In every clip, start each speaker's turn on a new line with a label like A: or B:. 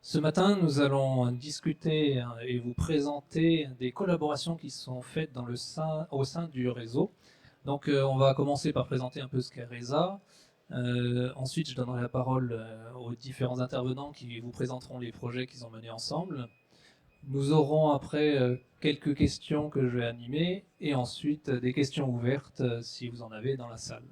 A: Ce matin, nous allons discuter et vous présenter des collaborations qui sont faites au sein du réseau. Donc, on va commencer par présenter un peu ce qu'est RESA. Ensuite, je donnerai la parole aux différents intervenants qui vous présenteront les projets qu'ils ont menés ensemble. Nous aurons après quelques questions que je vais animer et ensuite des questions ouvertes si vous en avez dans la salle.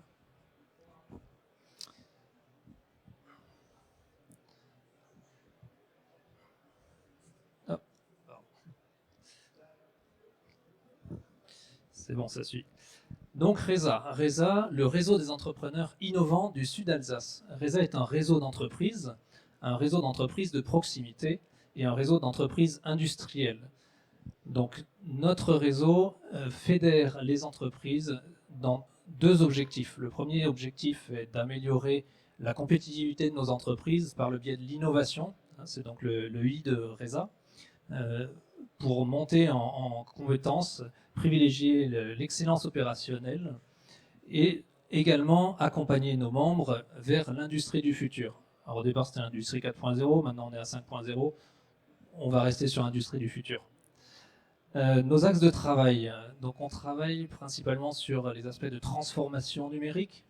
A: Hop. C'est bon, ça suit. Donc RESA, le réseau des entrepreneurs innovants du Sud Alsace. RESA est un réseau d'entreprises de proximité et un réseau d'entreprises industrielles. Donc notre réseau fédère les entreprises dans deux objectifs. Le premier objectif est d'améliorer la compétitivité de nos entreprises par le biais de l'innovation, c'est donc le I de RESA, pour monter en compétences, privilégier l'excellence opérationnelle et également accompagner nos membres vers l'industrie du futur. Alors au départ c'était l'industrie 4.0, maintenant on est à 5.0, on va rester sur l'industrie du futur. Nos axes de travail, donc on travaille principalement sur les aspects de transformation numérique,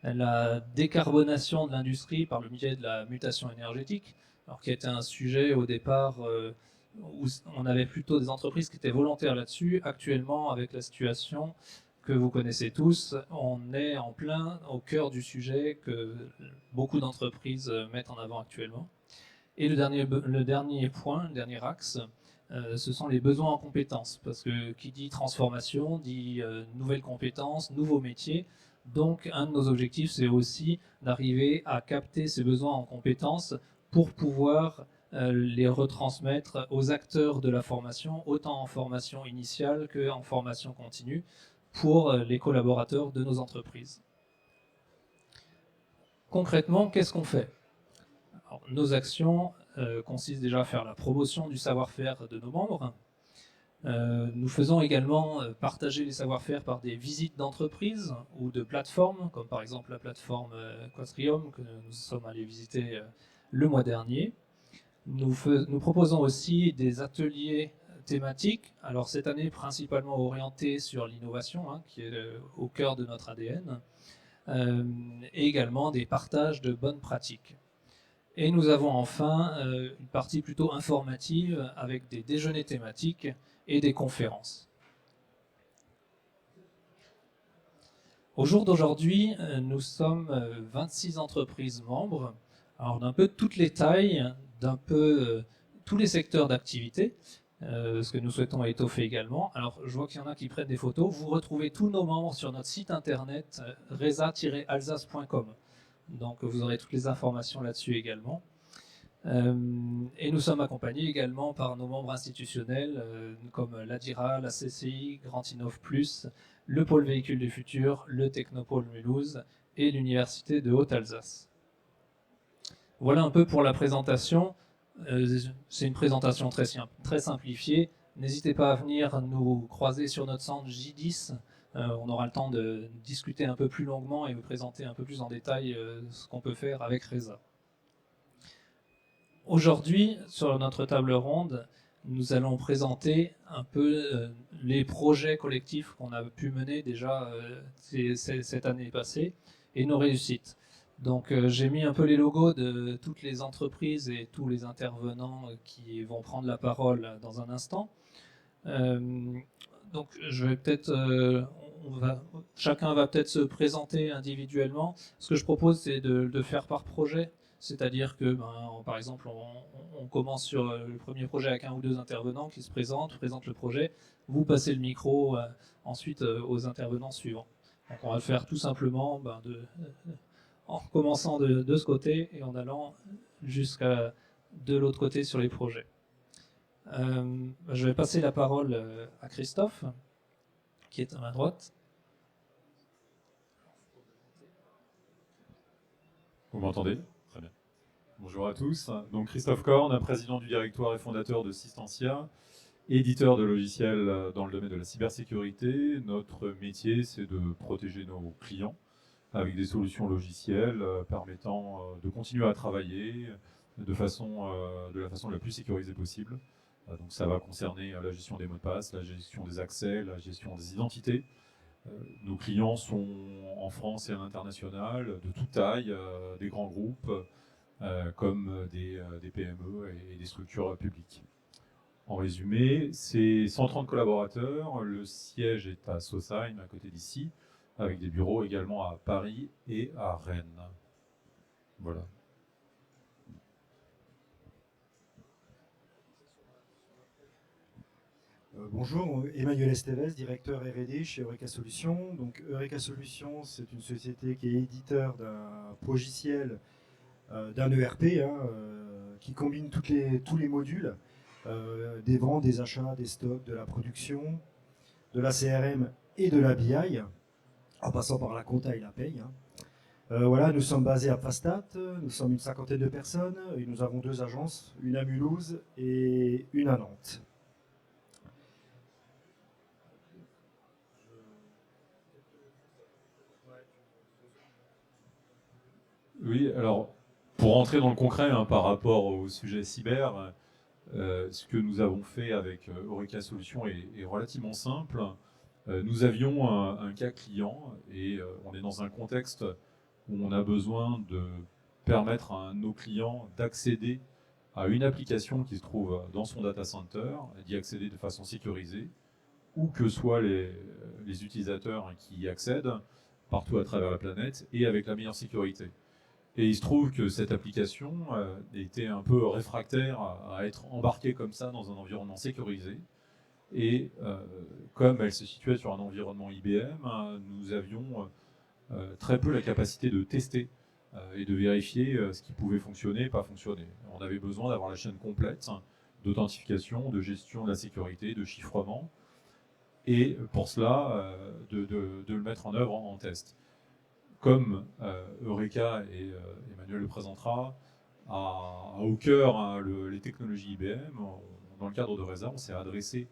A: la décarbonation de l'industrie par le biais de la mutation énergétique, alors qui était un sujet au départ où on avait plutôt des entreprises qui étaient volontaires là-dessus. Actuellement, avec la situation que vous connaissez tous, on est en plein au cœur du sujet que beaucoup d'entreprises mettent en avant actuellement. Et le dernier point, le dernier axe, ce sont les besoins en compétences, parce que qui dit transformation dit nouvelles compétences, nouveaux métiers. Donc un de nos objectifs, c'est aussi d'arriver à capter ces besoins en compétences pour pouvoir les retransmettre aux acteurs de la formation, autant en formation initiale qu'en formation continue, pour les collaborateurs de nos entreprises. Concrètement, qu'est-ce qu'on fait? Alors, nos actions consistent déjà à faire la promotion du savoir-faire de nos membres. Nous faisons également partager les savoir-faire par des visites d'entreprises ou de plateformes, comme par exemple la plateforme Quatrium que nous sommes allés visiter le mois dernier. Nous proposons aussi des ateliers thématiques, alors cette année principalement orientés sur l'innovation, qui est au cœur de notre ADN, et également des partages de bonnes pratiques. Et nous avons enfin une partie plutôt informative avec des déjeuners thématiques et des conférences. Au jour d'aujourd'hui, nous sommes 26 entreprises membres, alors d'un peu toutes les tailles, d'un peu tous les secteurs d'activité, ce que nous souhaitons étoffer également. Alors je vois qu'il y en a qui prennent des photos. Vous retrouvez tous nos membres sur notre site internet resa-alsace.com. Donc vous aurez toutes les informations là-dessus également. Et nous sommes accompagnés également par nos membres institutionnels comme l'ADIRA, la CCI, Grand Innov Plus, le Pôle Véhicule du Futur, le Technopôle Mulhouse et l'Université de Haute-Alsace. Voilà un peu pour la présentation. C'est une présentation très simplifiée. N'hésitez pas à venir nous croiser sur notre centre J10. On aura le temps de discuter un peu plus longuement et vous présenter un peu plus en détail ce qu'on peut faire avec RESA. Aujourd'hui, sur notre table ronde, nous allons présenter un peu les projets collectifs qu'on a pu mener déjà cette année passée et nos réussites. Donc j'ai mis un peu les logos de toutes les entreprises et tous les intervenants qui vont prendre la parole dans un instant. Donc je vais peut-être, chacun va peut-être se présenter individuellement. Ce que je propose, c'est de faire par projet. C'est-à-dire que, par exemple, on commence sur le premier projet avec un ou deux intervenants qui se présentent le projet. Vous passez le micro ensuite aux intervenants suivants. Donc on va le faire tout simplement en commençant de ce côté et en allant jusqu'à de l'autre côté sur les projets. Je vais passer la parole à Christophe, qui est à ma droite.
B: Vous m'entendez? Très bien. Bonjour à tous. Donc Christophe Korn, président du directoire et fondateur de Systentia, éditeur de logiciels dans le domaine de la cybersécurité. Notre métier, c'est de protéger nos clients avec des solutions logicielles permettant de continuer à travailler de la façon la plus sécurisée possible. Donc ça va concerner la gestion des mots de passe, la gestion des accès, la gestion des identités. Nos clients sont en France et à l'international, de toute taille, des grands groupes, comme des PME et des structures publiques. En résumé, c'est 130 collaborateurs, le siège est à Sausheim, à côté d'ici, avec des bureaux également à Paris et à Rennes. Voilà.
C: Bonjour, Emmanuel Estevez, directeur R&D chez Eureka Solutions. Donc, Eureka Solutions, c'est une société qui est éditeur d'un logiciel, d'un ERP, qui combine tous les modules, des ventes, des achats, des stocks, de la production, de la CRM et de la BI, en passant par la compta et la paye. Voilà, nous sommes basés à Pfastatt, nous sommes une cinquantaine de personnes et nous avons 2 agences, une à Mulhouse et une à Nantes.
B: Oui, alors pour rentrer dans le concret par rapport au sujet cyber, ce que nous avons fait avec Eureka Solutions est relativement simple. Nous avions un cas client et on est dans un contexte où on a besoin de permettre à nos clients d'accéder à une application qui se trouve dans son data center, d'y accéder de façon sécurisée, où que soient les utilisateurs qui y accèdent, partout à travers la planète, et avec la meilleure sécurité. Et il se trouve que cette application était un peu réfractaire à être embarquée comme ça dans un environnement sécurisé. Et comme elle se situait sur un environnement IBM, nous avions très peu la capacité de tester et de vérifier ce qui pouvait fonctionner et pas fonctionner. On avait besoin d'avoir la chaîne complète d'authentification, de gestion de la sécurité, de chiffrement, et pour cela, de le mettre en œuvre en test. Comme Eureka, et Emmanuel le présentera, a au cœur les technologies IBM, dans le cadre de RESA, on s'est adressé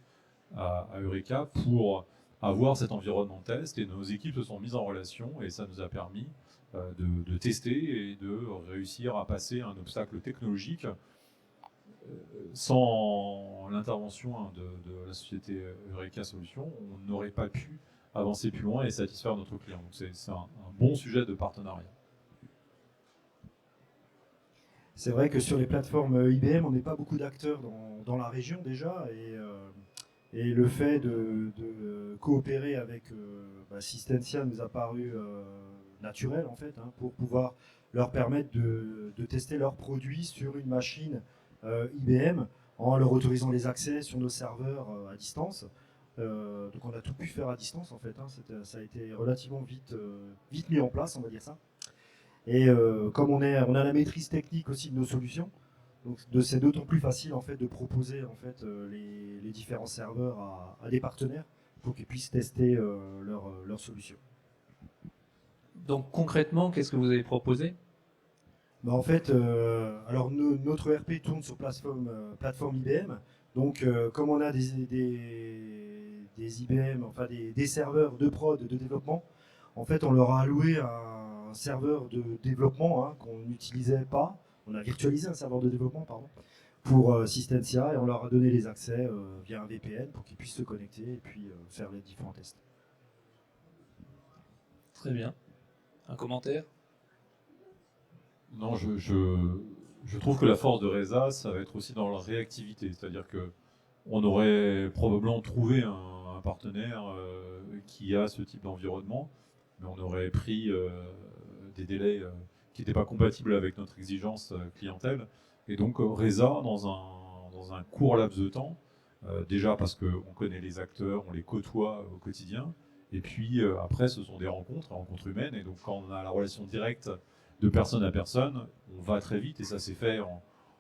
B: à Eureka pour avoir cet environnement test, et nos équipes se sont mises en relation et ça nous a permis de tester et de réussir à passer un obstacle technologique sans l'intervention de la société Eureka Solutions. On n'aurait pas pu avancer plus loin et satisfaire notre client. Donc c'est un bon sujet de partenariat.
C: C'est vrai que sur les plateformes IBM, on n'est pas beaucoup d'acteurs dans la région déjà, et le fait de coopérer avec Systentia nous a paru naturel en fait, pour pouvoir leur permettre de tester leurs produits sur une machine IBM en leur autorisant les accès sur nos serveurs à distance. Donc on a tout pu faire à distance en fait, ça a été relativement vite mis en place, on va dire ça. Et comme on a la maîtrise technique aussi de nos solutions, donc c'est d'autant plus facile en fait de proposer en fait les différents serveurs à des partenaires pour qu'ils puissent tester leurs solutions.
A: Donc concrètement, qu'est-ce que vous avez proposé?
C: En fait, alors notre ERP tourne sur plateforme IBM. Donc, comme on a des IBM, enfin des serveurs de prod, de développement, en fait, on leur a alloué un serveur de développement qu'on n'utilisait pas. On a virtualisé un serveur de développement, pardon, pour Systentia, et on leur a donné les accès via un VPN pour qu'ils puissent se connecter et puis faire les différents tests.
A: Très bien. Un commentaire?
B: Non, je trouve que la force de RESA, ça va être aussi dans la réactivité. C'est-à-dire qu'on aurait probablement trouvé un partenaire qui a ce type d'environnement, mais on aurait pris des délais qui n'étaient pas compatibles avec notre exigence clientèle. Et donc RESA, dans un court laps de temps, déjà parce qu'on connaît les acteurs, on les côtoie au quotidien, et puis après ce sont des rencontres humaines, et donc quand on a la relation directe de personne à personne, on va très vite, et ça s'est fait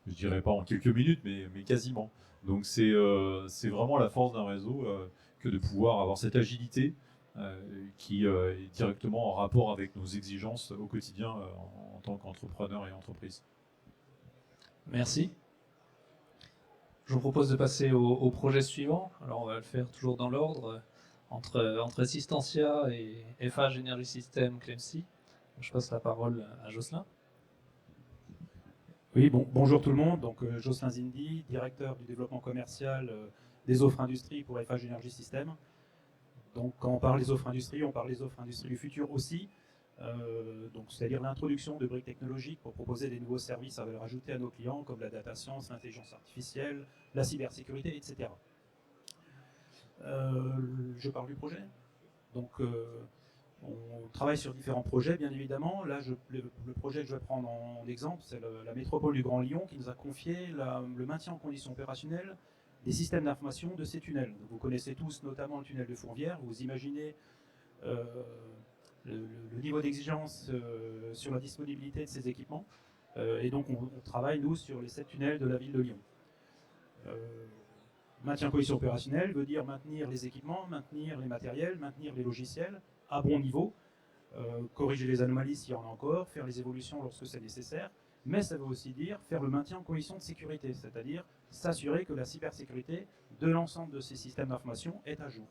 B: je dirais pas en quelques minutes, mais quasiment. Donc c'est vraiment la force d'un réseau que de pouvoir avoir cette agilité qui est directement en rapport avec nos exigences au quotidien en tant qu'entrepreneur et entreprise.
A: Merci. Je vous propose de passer au projet suivant. Alors on va le faire toujours dans l'ordre, entre Systentia et FH Energy System Clemcy. Je passe la parole à Jocelyn.
D: Oui, bonjour tout le monde. Donc, Jocelyn Zindi, directeur du développement commercial des offres industrie pour FH Energy System. Donc, quand on parle des offres industrie, on parle des offres industrie du futur aussi. Donc, c'est-à-dire l'introduction de briques technologiques pour proposer des nouveaux services à valeur ajoutée à nos clients, comme la data science, l'intelligence artificielle, la cybersécurité, etc. Je parle du projet. Donc, on travaille sur différents projets, bien évidemment. Là, le projet que je vais prendre en exemple, c'est la métropole du Grand Lyon qui nous a confié le maintien en condition opérationnelle des systèmes d'information de ces tunnels. Donc, vous connaissez tous notamment le tunnel de Fourvière. Vous imaginez le niveau d'exigence sur la disponibilité de ces équipements. Et donc, on travaille, nous, sur les 7 tunnels de la ville de Lyon. Maintien en condition opérationnelle veut dire maintenir les équipements, maintenir les matériels, maintenir les logiciels à bon niveau, corriger les anomalies s'il y en a encore, faire les évolutions lorsque c'est nécessaire, mais ça veut aussi dire faire le maintien en condition de sécurité, c'est-à-dire s'assurer que la cybersécurité de l'ensemble de ces systèmes d'information est à jour.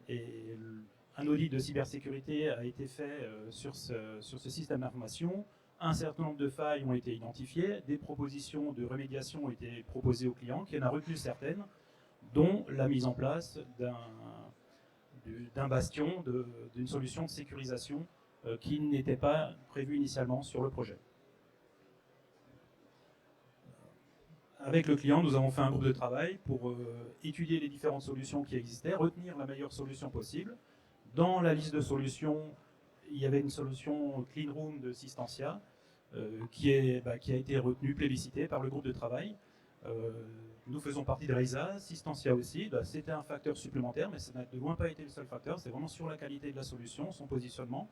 D: Et un audit de cybersécurité a été fait sur ce système d'information. Un certain nombre de failles ont été identifiées, des propositions de remédiation ont été proposées aux clients, qui en a retenu certaines, dont la mise en place d'un bastion, d'une solution de sécurisation qui n'était pas prévue initialement sur le projet. Avec le client, nous avons fait un groupe de travail pour étudier les différentes solutions qui existaient, retenir la meilleure solution possible. Dans la liste de solutions, il y avait une solution Clean Room de Systentia qui a été retenue, plébiscitée par le groupe de travail. Nous faisons partie de REISA, Systentia aussi. C'était un facteur supplémentaire, mais ça n'a de loin pas été le seul facteur. C'est vraiment sur la qualité de la solution, son positionnement.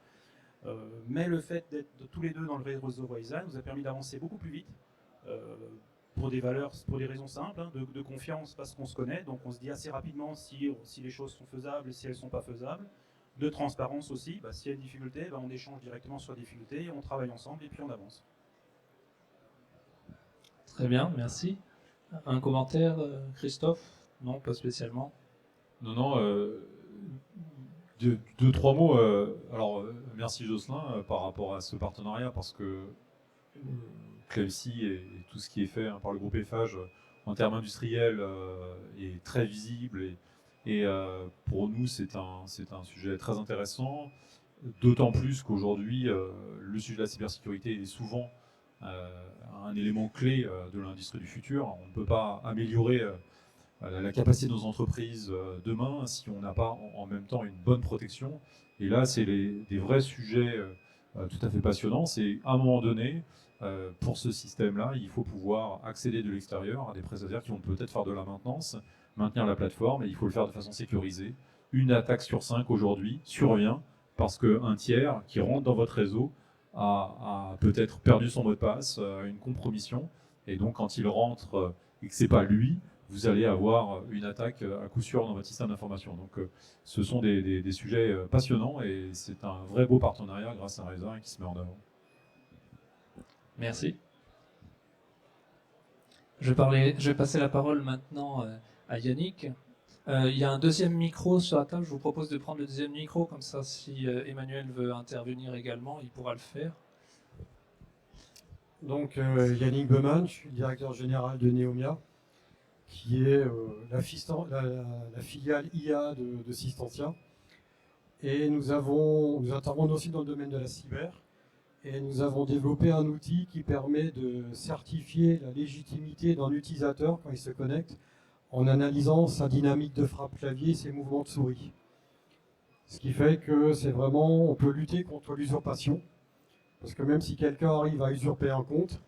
D: Mais le fait d'être tous les deux dans le réseau REISA nous a permis d'avancer beaucoup plus vite. Pour des raisons simples, hein, de confiance parce qu'on se connaît, donc on se dit assez rapidement si les choses sont faisables et si elles ne sont pas faisables. De transparence aussi, s'il y a une difficulté, on échange directement sur la difficulté, on travaille ensemble et puis on avance.
A: Très bien, merci. Un commentaire, Christophe? Non, pas spécialement.
B: Non, deux, trois mots. Alors, merci Jocelyn par rapport à ce partenariat, parce que Clavcy et tout ce qui est fait par le groupe Eiffage en termes industriels est très visible et pour nous c'est un sujet très intéressant, d'autant plus qu'aujourd'hui le sujet de la cybersécurité est souvent un élément clé de l'industrie du futur. On ne peut pas améliorer la capacité de nos entreprises demain si on n'a pas en même temps une bonne protection. Et là c'est des vrais sujets tout à fait passionnants. C'est à un moment donné, pour ce système-là, il faut pouvoir accéder de l'extérieur à des prestataires qui vont peut-être faire de la maintenance, maintenir la plateforme, et il faut le faire de façon sécurisée. Une attaque sur 5 aujourd'hui survient parce qu'un tiers qui rentre dans votre réseau a peut-être perdu son mot de passe, une compromission, et donc quand il rentre et que ce n'est pas lui, vous allez avoir une attaque à coup sûr dans votre système d'information. Donc ce sont des sujets passionnants et c'est un vrai beau partenariat grâce à REISA qui se met en avant.
A: Merci. Je vais passer la parole maintenant à Yannick. Il y a un deuxième micro sur la table. Je vous propose de prendre le deuxième micro, comme ça si Emmanuel veut intervenir également, il pourra le faire.
C: Donc Yannick Beumann, je suis directeur général de Neomia, qui est la filiale IA de Systentia. Et nous intervenons aussi dans le domaine de la cyber. Et nous avons développé un outil qui permet de certifier la légitimité d'un utilisateur quand il se connecte en analysant sa dynamique de frappe clavier et ses mouvements de souris. Ce qui fait que on peut lutter contre l'usurpation. Parce que même si quelqu'un arrive à usurper un compte,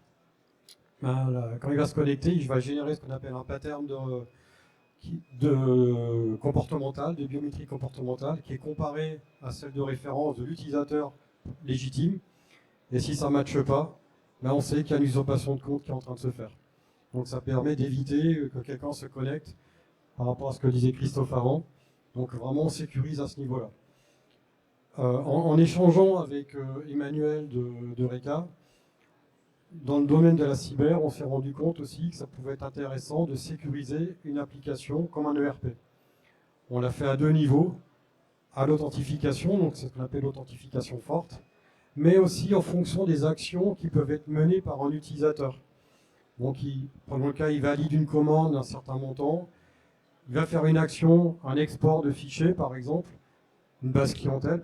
C: quand il va se connecter, il va générer ce qu'on appelle un pattern de comportemental, de biométrie comportementale, qui est comparé à celle de référence de l'utilisateur légitime. Et si ça ne matche pas, on sait qu'il y a une usurpation de compte qui est en train de se faire. Donc ça permet d'éviter que quelqu'un se connecte par rapport à ce que disait Christophe avant. Donc vraiment on sécurise à ce niveau-là. En échangeant avec Emmanuel de RECA, dans le domaine de la cyber, on s'est rendu compte aussi que ça pouvait être intéressant de sécuriser une application comme un ERP. On l'a fait à 2 niveaux, à l'authentification, donc c'est ce qu'on appelle l'authentification forte,
E: mais aussi en fonction des actions qui peuvent être menées par un utilisateur. Donc, pendant le cas, il valide une commande d'un certain montant, il va faire une action, un export de fichiers par exemple, une base clientèle,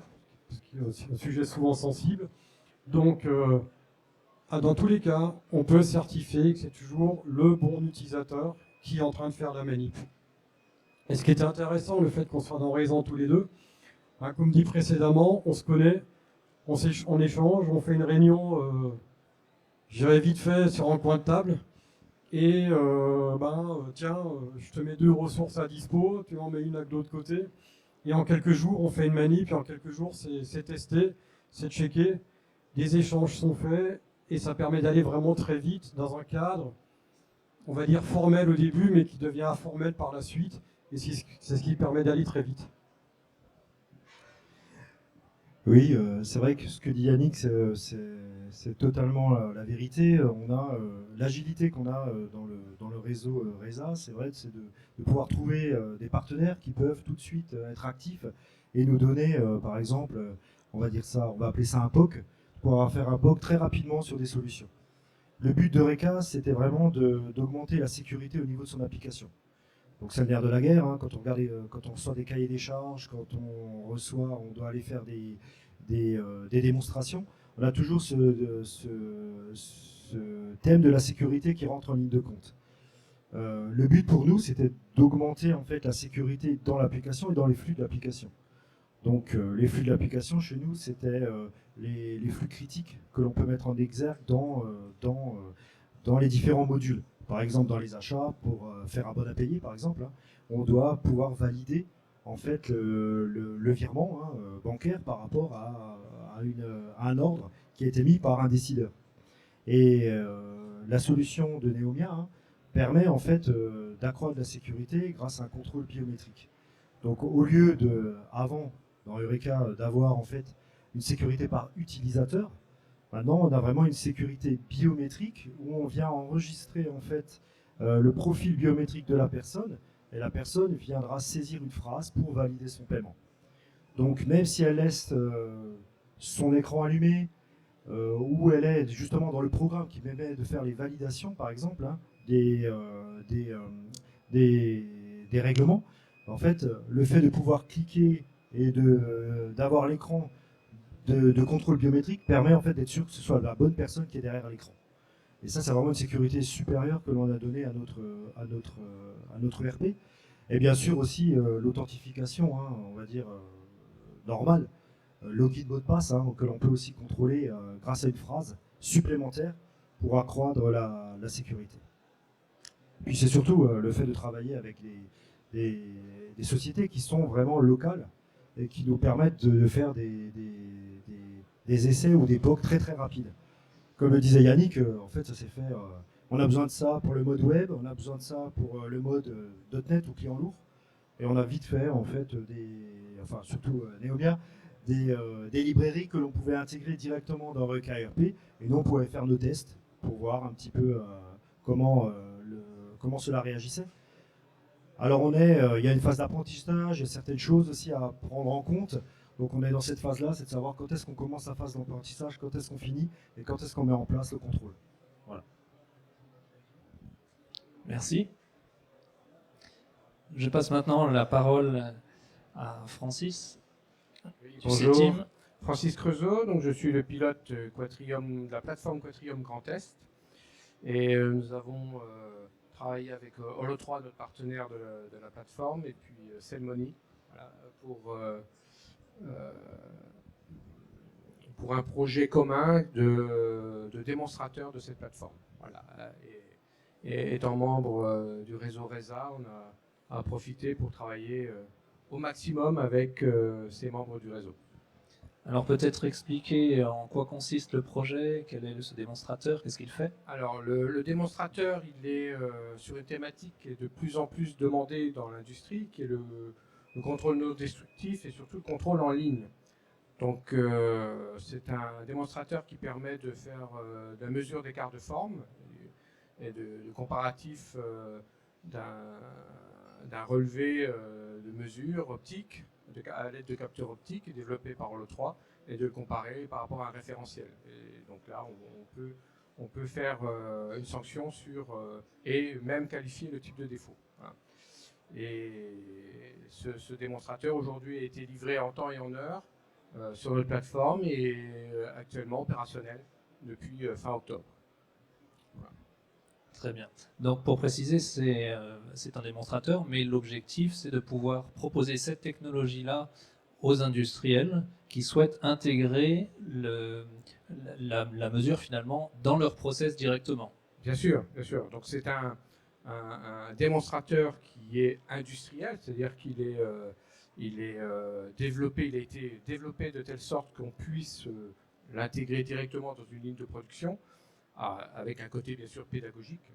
E: ce qui est aussi un sujet souvent sensible. Donc, dans tous les cas, on peut certifier que c'est toujours le bon utilisateur qui est en train de faire la manip. Et ce qui était intéressant, le fait qu'on soit dans Reza tous les deux, hein, comme dit précédemment, on se connaît, on échange, on fait une réunion, j'irai vite fait sur un coin de table, et tiens, je te mets 2 ressources à dispo, tu en mets une de l'autre côté, et en quelques jours, on fait une manip, et en quelques jours, c'est testé, c'est checké, des échanges sont faits, et ça permet d'aller vraiment très vite dans un cadre, on va dire formel au début, mais qui devient informel par la suite, et c'est ce qui permet d'aller très vite.
C: Oui, c'est vrai que ce que dit Yannick, c'est totalement la vérité. On a l'agilité qu'on a dans le réseau Reza, c'est vrai, c'est de pouvoir trouver des partenaires qui peuvent tout de suite être actifs et nous donner, par exemple, on va dire ça, on va appeler ça un POC, pouvoir faire un POC très rapidement sur des solutions. Le but de Reka, c'était vraiment d'augmenter la sécurité au niveau de son application. Donc c'est le nerf de la guerre, hein, quand on reçoit des cahiers des charges, quand on doit aller faire des démonstrations, on a toujours ce thème de la sécurité qui rentre en ligne de compte. Le but pour nous, c'était d'augmenter en fait la sécurité dans l'application et dans les flux de l'application. Donc les flux de l'application chez nous, c'était les flux critiques que l'on peut mettre en exergue dans les différents modules. Par exemple, dans les achats, pour faire un bon à payer, par exemple, hein, on doit pouvoir valider en fait le virement bancaire par rapport à un ordre qui a été mis par un décideur. Et la solution de Neomia permet en fait d'accroître la sécurité grâce à un contrôle biométrique. Donc au lieu avant dans Eureka d'avoir en fait une sécurité par utilisateur, maintenant on a vraiment une sécurité biométrique où on vient enregistrer en fait le profil biométrique de la personne et la personne viendra saisir une phrase pour valider son paiement. Donc même si elle laisse son écran allumé ou elle est justement dans le programme qui permet de faire les validations par exemple des règlements, en fait le fait de pouvoir cliquer et d'avoir l'écran de contrôle biométrique permet en fait d'être sûr que ce soit la bonne personne qui est derrière l'écran. Et ça, c'est vraiment une sécurité supérieure que l'on a donnée à notre ERP. Et bien sûr aussi l'authentification, on va dire normale, login mot de passe, que l'on peut aussi contrôler grâce à une phrase supplémentaire pour accroître la sécurité. Puis c'est surtout le fait de travailler avec des sociétés qui sont vraiment locales et qui nous permettent de faire des essais ou des POC très très rapides. Comme le disait Yannick, en fait ça s'est fait, on a besoin de ça pour le mode web, on a besoin de ça pour le mode .NET ou client lourd, et on a vite fait en fait surtout Neomia, des librairies que l'on pouvait intégrer directement dans Eureka ERP, et nous on pouvait faire nos tests pour voir un petit peu comment cela réagissait. Alors il y a une phase d'apprentissage, il y a certaines choses aussi à prendre en compte. Donc on est dans cette phase-là, c'est de savoir quand est-ce qu'on commence la phase d'apprentissage, quand est-ce qu'on finit et quand est-ce qu'on met en place le contrôle. Voilà.
A: Merci. Je passe maintenant la parole à Francis.
F: Oui,
A: Du
F: bonjour,
A: CETIM.
F: Francis Creusot, donc je suis le pilote Quatrium, de la plateforme Quatrium Grand Est. Et nous avons travaillé avec Holo3, notre partenaire de la plateforme, et puis Selmony, voilà, pour un projet commun de démonstrateur de cette plateforme. Voilà. Et étant membre du réseau Reza, on a profité pour travailler au maximum avec ces membres du réseau.
A: Alors peut-être expliquer en quoi consiste le projet, quel est ce démonstrateur, qu'est-ce qu'il fait?
F: Alors le démonstrateur, il est sur une thématique qui est de plus en plus demandée dans l'industrie, qui est le contrôle non destructif et surtout le contrôle en ligne. Donc c'est un démonstrateur qui permet de faire de la mesure d'écart de forme et de comparatif d'un relevé de mesure optique à l'aide de capteurs optiques développés par Holo3 et de le comparer par rapport à un référentiel. Et donc là, on peut faire une sanction et même qualifier le type de défaut. Voilà. Et ce démonstrateur aujourd'hui a été livré en temps et en heure sur notre plateforme et actuellement opérationnel depuis fin octobre. Voilà.
A: Très bien. Donc pour préciser, c'est un démonstrateur, mais l'objectif c'est de pouvoir proposer cette technologie-là aux industriels qui souhaitent intégrer la mesure finalement dans leur process directement.
F: Bien sûr, bien sûr. Donc c'est un démonstrateur qui est industriel, c'est-à-dire qu'il est, développé, il a été développé de telle sorte qu'on puisse l'intégrer directement dans une ligne de production, avec un côté bien sûr pédagogique.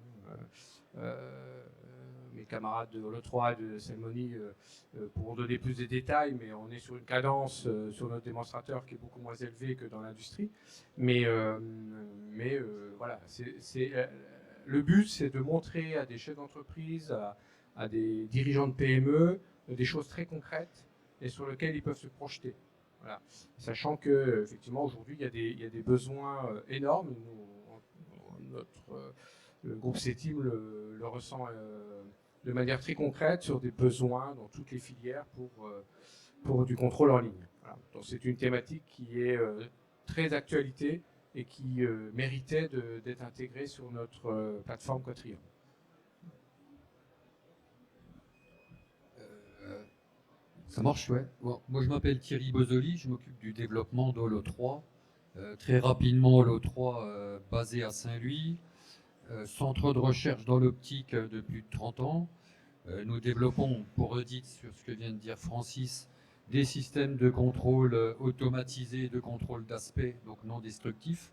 F: Mes camarades de Holo3 et de Selmoni pourront donner plus de détails, mais on est sur une cadence sur notre démonstrateur qui est beaucoup moins élevée que dans l'industrie. Mais voilà, le but, c'est de montrer à des chefs d'entreprise, à des dirigeants de PME, des choses très concrètes et sur lesquelles ils peuvent se projeter. Voilà. Sachant que effectivement aujourd'hui il y a des besoins énormes. Le groupe CETIM le ressent de manière très concrète sur des besoins dans toutes les filières pour du contrôle en ligne. Voilà. Donc c'est une thématique qui est très d'actualité et qui méritait d'être intégrée sur notre plateforme Quatrium.
G: Ça marche, ouais. Bon, moi, je m'appelle Thierry Bozzoli, je m'occupe du développement d'Holo3. Très rapidement, Holo3 basé à Saint-Louis, centre de recherche dans l'optique de plus de 30 ans. Nous développons, pour redire sur ce que vient de dire Francis, des systèmes de contrôle automatisés, de contrôle d'aspect, donc non destructifs.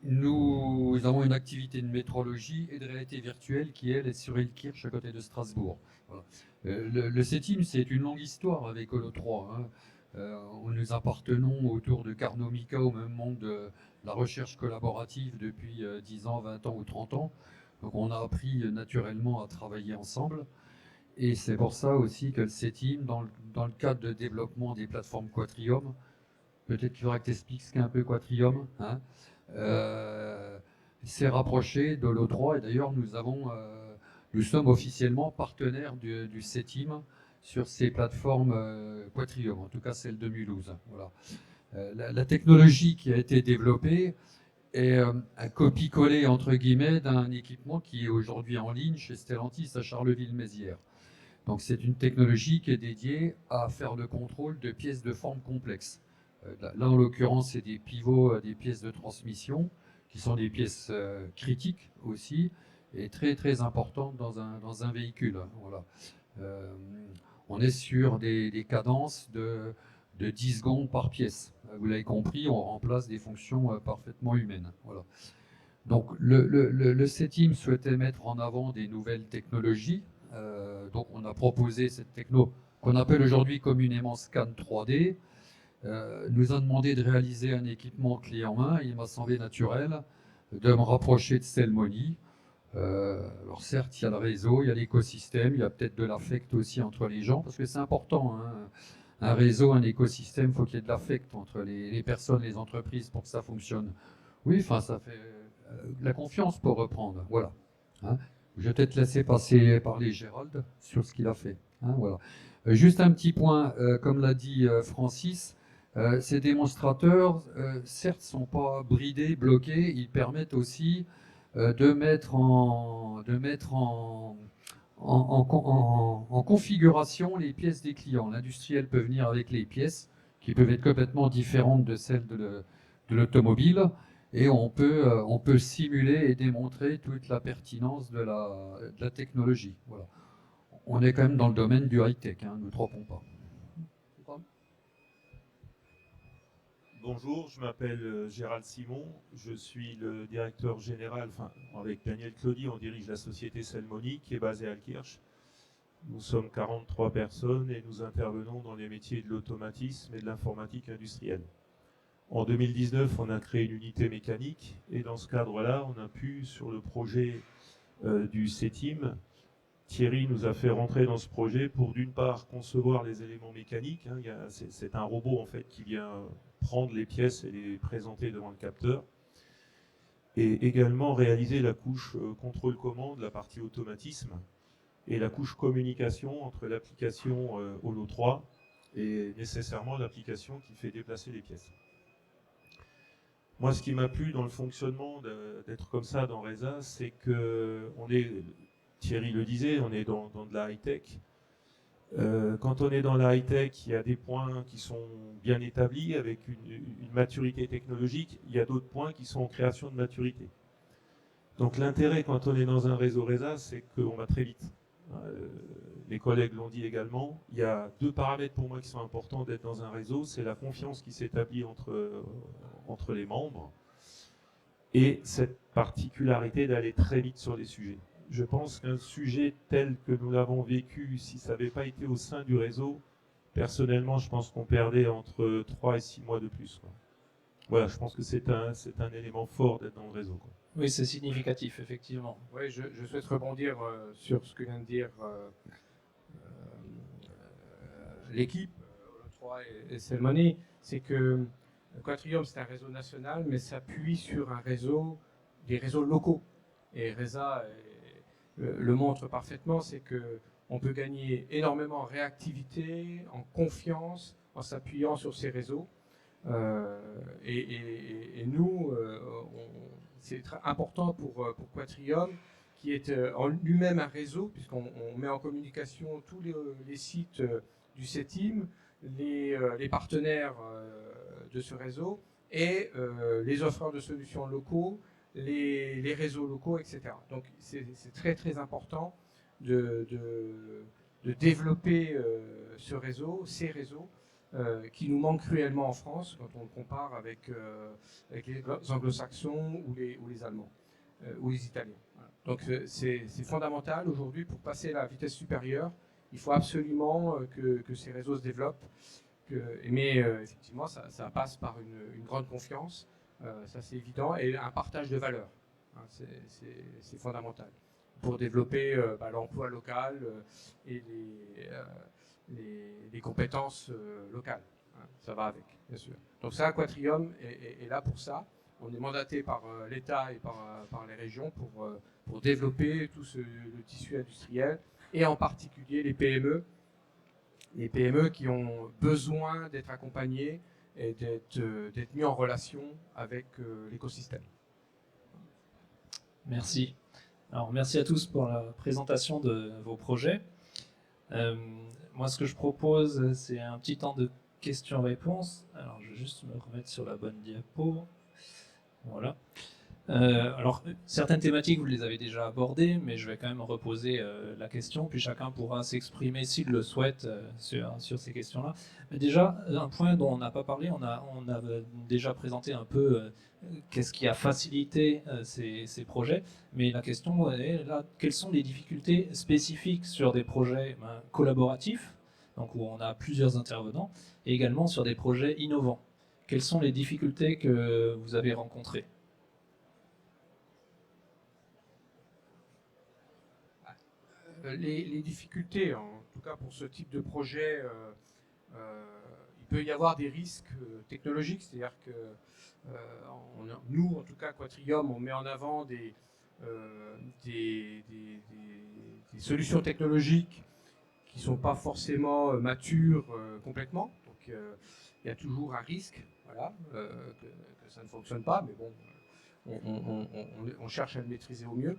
G: Nous avons une activité de métrologie et de réalité virtuelle qui, elle, est sur Elkirch, à côté de Strasbourg. Voilà. Le CETIM, c'est une longue histoire avec Holo3. Nous appartenons autour de Carnomica au même monde de la recherche collaborative depuis 10 ans, 20 ans ou 30 ans. Donc on a appris naturellement à travailler ensemble. Et c'est pour ça aussi que le CETIM, dans le cadre de développement des plateformes Quatrium, peut-être qu'il faudra que tu expliques ce qu'est un peu Quatrium, s'est rapproché de l'O3 et d'ailleurs nous sommes officiellement partenaires du CETIM sur ces plateformes Quatrium, en tout cas celle de Mulhouse. Voilà. La technologie qui a été développée est un copie-coller entre guillemets d'un équipement qui est aujourd'hui en ligne chez Stellantis à Charleville-Mézières. Donc c'est une technologie qui est dédiée à faire le contrôle de pièces de forme complexes. Là, en l'occurrence, c'est des pivots, des pièces de transmission, qui sont des pièces critiques aussi, et très très importantes dans un véhicule. Voilà. On est sur des cadences de 10 secondes par pièce. Vous l'avez compris, on remplace des fonctions parfaitement humaines. Voilà. Donc le CETIM souhaitait mettre en avant des nouvelles technologies. Donc on a proposé cette techno qu'on appelle aujourd'hui communément Scan 3D. Nous a demandé de réaliser un équipement clé en main. Il m'a semblé naturel de me rapprocher de Selmoni. Alors certes, il y a le réseau, il y a l'écosystème, il y a peut-être de l'affect aussi entre les gens, parce que c'est important. Un réseau, un écosystème, il faut qu'il y ait de l'affect entre les personnes, les entreprises pour que ça fonctionne. Oui, enfin, ça fait la confiance pour reprendre. Voilà. Je vais peut-être laisser parler Gérald sur ce qu'il a fait. Voilà. Juste un petit point, comme l'a dit Francis, ces démonstrateurs, certes, ne sont pas bridés, bloqués, ils permettent aussi de mettre en configuration les pièces des clients. L'industriel peut venir avec les pièces qui peuvent être complètement différentes de celles de l'automobile et on peut simuler et démontrer toute la pertinence de la technologie. Voilà. On est quand même dans le domaine du high-tech, ne nous trompons pas.
H: Bonjour, je m'appelle Gérald Simon, je suis le directeur général, avec Daniel Claudy, on dirige la société Selmoni qui est basée à Alkirch. Nous sommes 43 personnes et nous intervenons dans les métiers de l'automatisme et de l'informatique industrielle. En 2019, on a créé une unité mécanique et dans ce cadre-là, on a pu, sur le projet du CETIM, Thierry nous a fait rentrer dans ce projet pour d'une part concevoir les éléments mécaniques. C'est un robot en fait qui vient prendre les pièces et les présenter devant le capteur. Et également réaliser la couche contrôle-commande, la partie automatisme, et la couche communication entre l'application Holo 3 et nécessairement l'application qui fait déplacer les pièces. Moi, ce qui m'a plu dans le fonctionnement d'être comme ça dans RESA, c'est que Thierry le disait, on est dans de la high-tech. Quand on est dans la high-tech, il y a des points qui sont bien établis avec une maturité technologique. Il y a d'autres points qui sont en création de maturité. Donc l'intérêt quand on est dans un réseau RESA, c'est qu'on va très vite. Les collègues l'ont dit également. Il y a 2 paramètres pour moi qui sont importants d'être dans un réseau. C'est la confiance qui s'établit entre les membres et cette particularité d'aller très vite sur les sujets. Je pense qu'un sujet tel que nous l'avons vécu, si ça n'avait pas été au sein du réseau, personnellement, je pense qu'on perdait entre 3 et 6 mois de plus, quoi. Voilà, je pense que c'est un élément fort d'être dans le réseau, quoi.
A: Oui, c'est significatif, effectivement.
F: Oui, je souhaite rebondir sur ce que vient de dire l'équipe, Holo 3 et Cellmony. C'est que Quatrium, c'est un réseau national, mais s'appuie sur des réseaux locaux. Et RESA le montre parfaitement, c'est qu'on peut gagner énormément en réactivité, en confiance, en s'appuyant sur ces réseaux. Et nous, c'est très important pour Quatrium, qui est en lui-même un réseau, puisqu'on met en communication tous les sites du CETIM, les partenaires de ce réseau et les offreurs de solutions locaux, les réseaux locaux, etc. Donc c'est très très important de développer ces réseaux qui nous manquent cruellement en France quand on le compare avec les anglo-saxons ou les Allemands ou les Italiens. Voilà. Donc c'est fondamental aujourd'hui pour passer à la vitesse supérieure. Il faut absolument que ces réseaux se développent. Mais effectivement, ça passe par une grande confiance, ça c'est évident, et un partage de valeurs. Hein, c'est fondamental pour développer l'emploi local et les compétences locales. Hein, ça va avec, bien sûr. Donc ça, Quatrium est là pour ça. On est mandaté par l'État et par les régions pour développer tout le tissu industriel, et en particulier les PME. Les PME qui ont besoin d'être accompagnées et d'être mis en relation avec l'écosystème.
A: Merci. Alors, merci à tous pour la présentation de vos projets. Moi, ce que je propose, c'est un petit temps de questions-réponses. Alors, je vais juste me remettre sur la bonne diapo. Voilà. Alors, certaines thématiques, vous les avez déjà abordées, mais je vais quand même reposer la question, puis chacun pourra s'exprimer s'il le souhaite sur ces questions-là. Déjà, un point dont on n'a pas parlé, on a déjà présenté un peu qu'est-ce qui a facilité ces projets, mais la question est là, quelles sont les difficultés spécifiques sur des projets collaboratifs, donc où on a plusieurs intervenants, et également sur des projets innovants. Quelles sont les difficultés que vous avez rencontrées ?
F: Les difficultés, en tout cas pour ce type de projet, il peut y avoir des risques technologiques, c'est-à-dire que nous, en tout cas Quatrium, on met en avant des solutions technologiques qui ne sont pas forcément matures complètement. Donc il y a toujours un risque, voilà, que ça ne fonctionne pas, mais bon, on cherche à le maîtriser au mieux.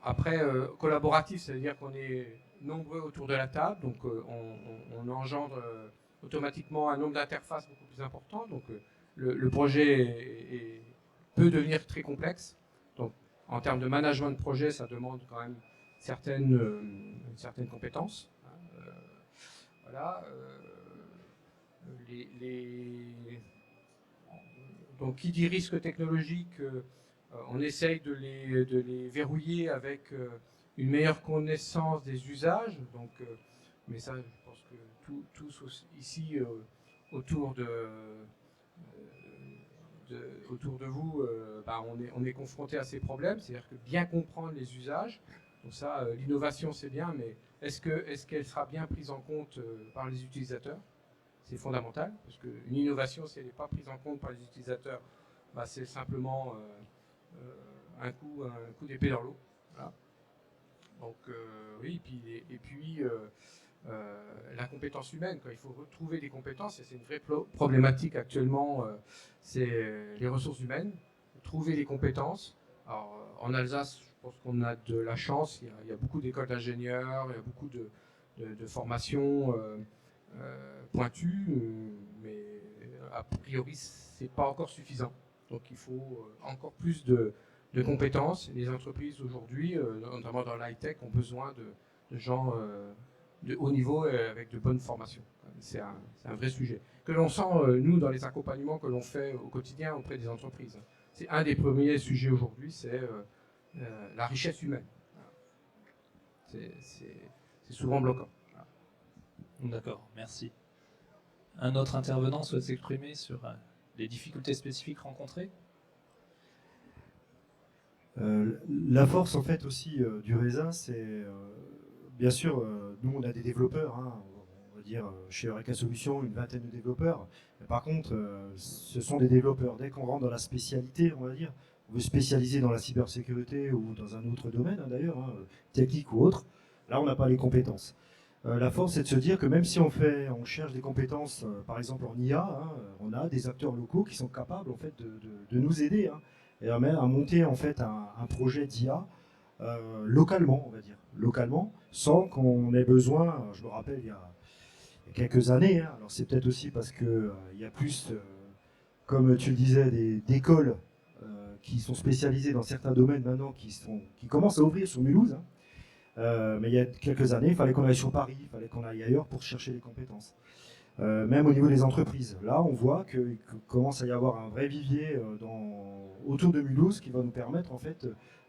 F: Après, collaboratif, ça veut dire qu'on est nombreux autour de la table, donc on engendre automatiquement un nombre d'interfaces beaucoup plus important. Donc le projet peut devenir très complexe. Donc en termes de management de projet, ça demande quand même certaines compétences. Voilà. Donc qui dit risque technologique, on essaye de les verrouiller avec une meilleure connaissance des usages. Donc, mais ça, je pense que tous ici autour de vous, on est confronté à ces problèmes. C'est-à-dire que bien comprendre les usages. Donc ça, l'innovation c'est bien, mais est-ce qu'elle sera bien prise en compte par les utilisateurs ? c'est fondamental, parce qu'une innovation, si elle n'est pas prise en compte par les utilisateurs, bah, c'est simplement un coup d'épée dans l'eau. Voilà. Donc oui, et puis la compétence humaine, quoi. Il faut retrouver des compétences, et c'est une vraie problématique actuellement, c'est les ressources humaines, trouver les compétences. Alors, en Alsace, je pense qu'on a de la chance, il y a beaucoup d'écoles d'ingénieurs, il y a beaucoup de formations pointues, mais a priori, c'est pas encore suffisant. Donc il faut encore plus de compétences. Les entreprises aujourd'hui, notamment dans l'high-tech, ont besoin de gens de haut niveau avec de bonnes formations. C'est un vrai sujet. Que l'on sent, nous, dans les accompagnements que l'on fait au quotidien auprès des entreprises. C'est un des premiers sujets aujourd'hui, c'est la richesse humaine. C'est souvent bloquant.
A: D'accord, merci. Un autre intervenant souhaite s'exprimer sur les difficultés spécifiques rencontrées?
C: La force en fait aussi du RESA, c'est bien sûr, nous on a des développeurs, hein, on va dire chez Eureka Solutions une vingtaine de développeurs. Mais par contre, ce sont des développeurs. Dès qu'on rentre dans la spécialité, on va dire, on veut spécialiser dans la cybersécurité ou dans un autre domaine d'ailleurs, hein, technique ou autre, là on n'a pas les compétences. La force, c'est de se dire que même si on cherche des compétences, par exemple en IA, hein, on a des acteurs locaux qui sont capables en fait de nous aider, hein, et à monter en fait un projet d'IA localement, on va dire, localement, sans qu'on ait besoin. Je me rappelle il y a quelques années, hein, alors c'est peut-être aussi parce que il y a plus, comme tu le disais, d'écoles qui sont spécialisées dans certains domaines maintenant, qui commencent à ouvrir sur Mulhouse. Hein. Mais il y a quelques années, il fallait qu'on aille sur Paris, il fallait qu'on aille ailleurs pour chercher les compétences. Même au niveau des entreprises. Là, on voit qu'il commence à y avoir un vrai vivier autour de Mulhouse qui va nous permettre en fait,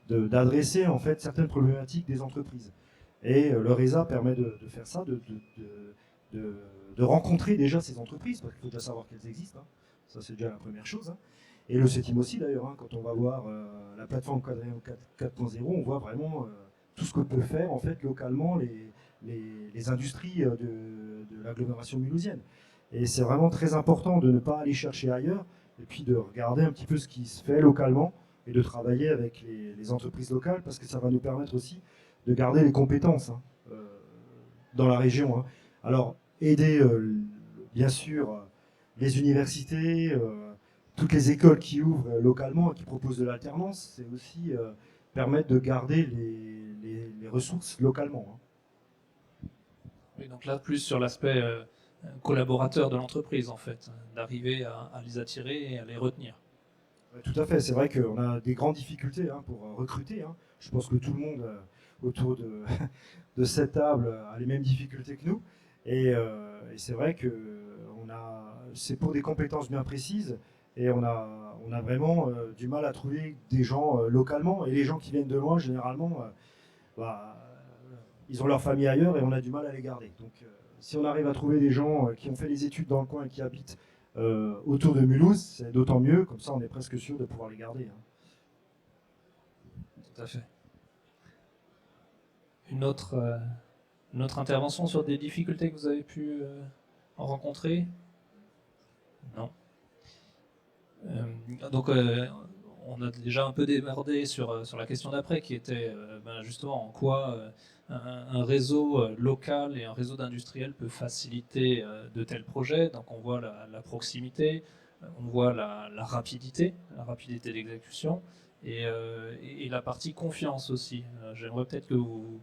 C: d'adresser en fait, certaines problématiques des entreprises. Et le RESA permet de faire ça, de rencontrer déjà ces entreprises, parce qu'il faut déjà savoir qu'elles existent. Hein. Ça, c'est déjà la première chose. Hein. Et le CETIM aussi, d'ailleurs, hein, quand on va voir la plateforme 4.0, on voit vraiment tout ce que peut faire en fait, localement les industries de l'agglomération mulhousienne. Et c'est vraiment très important de ne pas aller chercher ailleurs, et puis de regarder un petit peu ce qui se fait localement, et de travailler avec les entreprises locales, parce que ça va nous permettre aussi de garder les compétences hein, dans la région. Hein. Alors, aider, bien sûr, les universités, toutes les écoles qui ouvrent localement et qui proposent de l'alternance, c'est aussi permettre de garder les ressources localement. Hein.
A: Oui, donc là, plus sur l'aspect collaborateur de l'entreprise, en fait, d'arriver à les attirer et à les retenir.
C: Tout à fait, c'est vrai qu'on a des grandes difficultés hein, pour recruter. Hein. Je pense que tout le monde autour de cette table a les mêmes difficultés que nous. Et c'est vrai que c'est pour des compétences bien précises, et on a vraiment du mal à trouver des gens localement. Et les gens qui viennent de loin, généralement, ils ont leur famille ailleurs et on a du mal à les garder. Donc si on arrive à trouver des gens qui ont fait les études dans le coin et qui habitent autour de Mulhouse, c'est d'autant mieux, comme ça on est presque sûr de pouvoir les garder. Hein.
A: Tout à fait. Une autre intervention sur des difficultés que vous avez pu en rencontrer? Non. Donc on a déjà un peu débordé sur la question d'après, qui était justement en quoi un réseau local et un réseau d'industriels peut faciliter de tels projets. Donc on voit la proximité, on voit la rapidité d'exécution, et la partie confiance aussi. J'aimerais peut-être que vous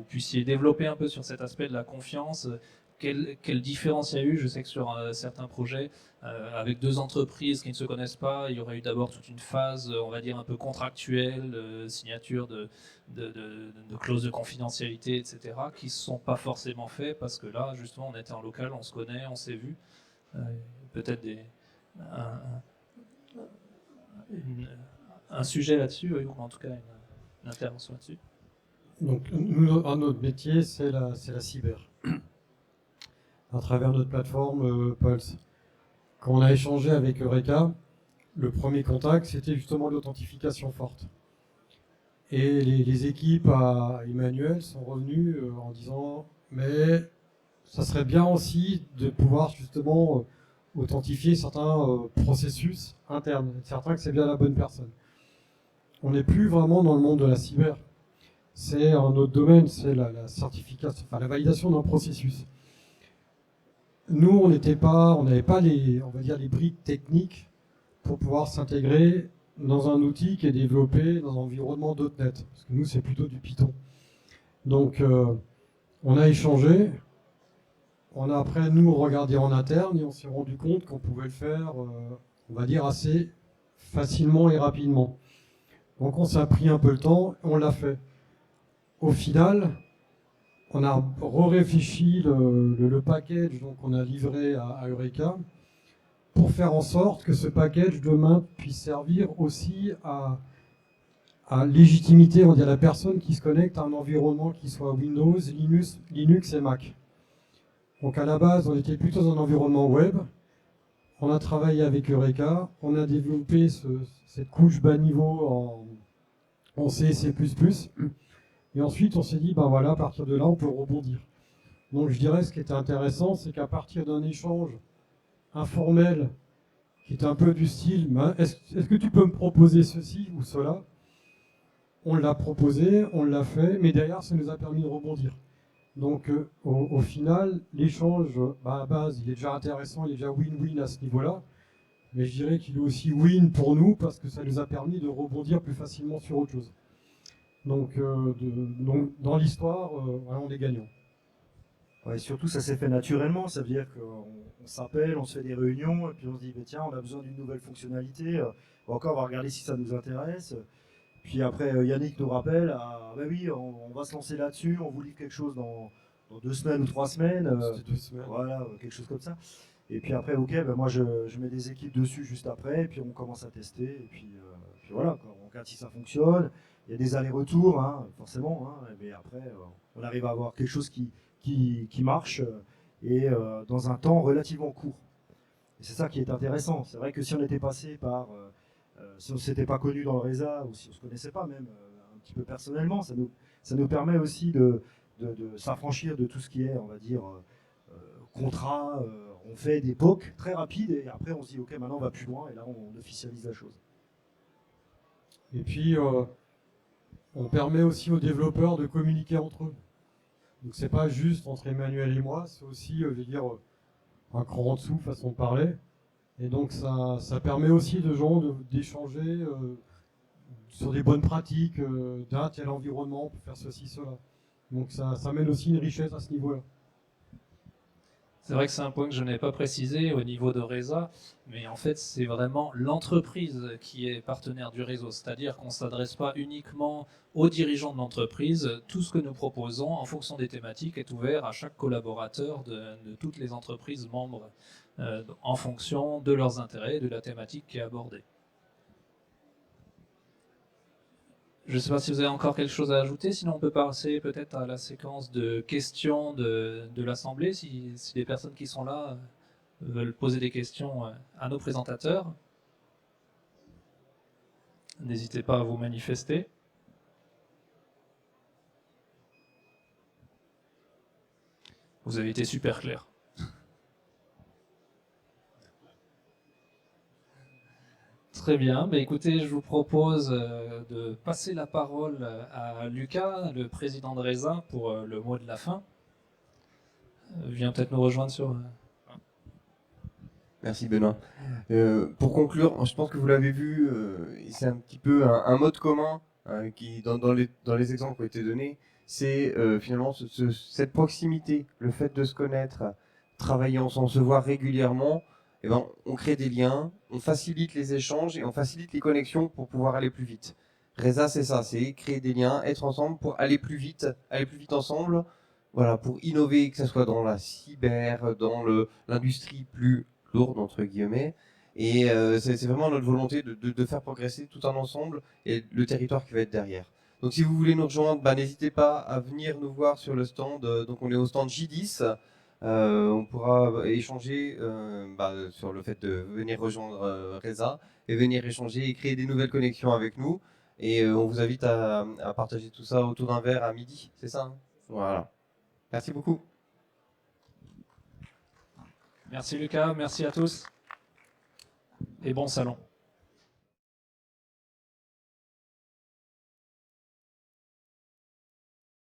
A: puissiez développer un peu sur cet aspect de la confiance. Quelle différence il y a eu? Je sais que sur certains projets, avec deux entreprises qui ne se connaissent pas, il y aurait eu d'abord toute une phase, on va dire, un peu contractuelle, signature de clauses de confidentialité, etc., qui ne se sont pas forcément faits parce que là, justement, on était en local, on se connaît, on s'est vu. Peut-être un sujet là-dessus, ou en tout cas une intervention là-dessus.
E: Donc, nous, notre métier, c'est la cyber. À travers notre plateforme Pulse. Quand on a échangé avec Eureka, le premier contact, c'était justement l'authentification forte. Et les équipes à Emmanuel sont revenues en disant « mais ça serait bien aussi de pouvoir justement authentifier certains processus internes, être certain que c'est bien la bonne personne. On n'est plus vraiment dans le monde de la cyber. C'est un autre domaine, c'est la certification, enfin la validation d'un processus. Nous, on n'avait pas les, on va dire, les briques techniques pour pouvoir s'intégrer dans un outil qui est développé dans un environnement .NET, parce que nous, c'est plutôt du Python. Donc, on a échangé, on a après, nous, regardé en interne, et on s'est rendu compte qu'on pouvait le faire, on va dire, assez facilement et rapidement. Donc, on s'est pris un peu le temps, et on l'a fait. Au final, on a réfléchi le package qu'on a livré à Eureka pour faire en sorte que ce package demain puisse servir aussi à légitimité, on dit à la personne qui se connecte à un environnement qui soit Windows, Linux et Mac. Donc à la base, on était plutôt dans un environnement web. On a travaillé avec Eureka, on a développé cette couche bas niveau en C, C++. Et ensuite, on s'est dit, ben voilà, à partir de là, on peut rebondir. Donc je dirais, ce qui était intéressant, c'est qu'à partir d'un échange informel, qui est un peu du style, ben, est-ce que tu peux me proposer ceci ou cela? On l'a proposé, on l'a fait, mais derrière, ça nous a permis de rebondir. Donc au final, l'échange, ben, à la base, il est déjà intéressant, il est déjà win-win à ce niveau-là. Mais je dirais qu'il est aussi win pour nous, parce que ça nous a permis de rebondir plus facilement sur autre chose. Donc, dans l'histoire, on est gagnant.
C: Ouais, surtout, ça s'est fait naturellement. Ça veut dire qu'on s'appelle, on se fait des réunions, et puis on se dit, bah, tiens, on a besoin d'une nouvelle fonctionnalité. On va regarder si ça nous intéresse. Puis après, Yannick nous rappelle, ah bah oui, on va se lancer là-dessus, on vous livre quelque chose dans 2 semaines ou 3 semaine.
E: C'était 2 semaines.
C: Voilà, quelque chose comme ça. Et puis après, ok, ben moi je mets des équipes dessus juste après, et puis on commence à tester, et puis voilà, quoi. On regarde si ça fonctionne. Il y a des allers-retours, hein, forcément, hein, mais après, on arrive à avoir quelque chose qui marche, et dans un temps relativement court. Et c'est ça qui est intéressant. C'est vrai que si on était passé par, si on ne s'était pas connu dans le RESA, ou si on ne se connaissait pas même un petit peu personnellement, ça nous permet aussi de s'affranchir de tout ce qui est, on va dire, contrat. On fait des POC très rapides, et après on se dit, ok, maintenant on va plus loin, et là on officialise la chose.
E: Et puis, on permet aussi aux développeurs de communiquer entre eux. Donc c'est pas juste entre Emmanuel et moi, c'est aussi, je veux dire, un cran en dessous, façon de parler. Et donc ça permet aussi de gens d'échanger sur des bonnes pratiques, d'un tel environnement pour faire ceci, cela. Donc ça mène aussi une richesse à ce niveau-là.
A: C'est vrai que c'est un point que je n'ai pas précisé au niveau de RESA, mais en fait c'est vraiment l'entreprise qui est partenaire du réseau, c'est-à-dire qu'on ne s'adresse pas uniquement aux dirigeants de l'entreprise. Tout ce que nous proposons en fonction des thématiques est ouvert à chaque collaborateur de toutes les entreprises membres en fonction de leurs intérêts et de la thématique qui est abordée. Je ne sais pas si vous avez encore quelque chose à ajouter, sinon on peut passer peut-être à la séquence de questions de l'Assemblée, si les personnes qui sont là veulent poser des questions à nos présentateurs. N'hésitez pas à vous manifester. Vous avez été super clair. Très bien, mais écoutez, je vous propose de passer la parole à Lucas, le président de RESA, pour le mot de la fin. Viens peut-être nous rejoindre sur...
I: Merci Benoît. Pour conclure, je pense que vous l'avez vu, c'est un petit peu un mode commun qui, dans les exemples qui ont été donnés, c'est finalement cette proximité, le fait de se connaître, travailler ensemble, se voir régulièrement. Eh ben, on crée des liens, on facilite les échanges et on facilite les connexions pour pouvoir aller plus vite. RESA, c'est ça, c'est créer des liens, être ensemble pour aller plus vite ensemble, voilà, pour innover, que ce soit dans la cyber, dans l'industrie plus lourde, entre guillemets. Et c'est vraiment notre volonté de faire progresser tout un ensemble et le territoire qui va être derrière. Donc si vous voulez nous rejoindre, n'hésitez pas à venir nous voir sur le stand. Donc on est au stand J10. On pourra échanger sur le fait de venir rejoindre RESA et venir échanger et créer des nouvelles connexions avec nous. Et on vous invite à partager tout ça autour d'un verre à midi, c'est ça, hein? Voilà. Merci beaucoup.
A: Merci Lucas, merci à tous et bon salon.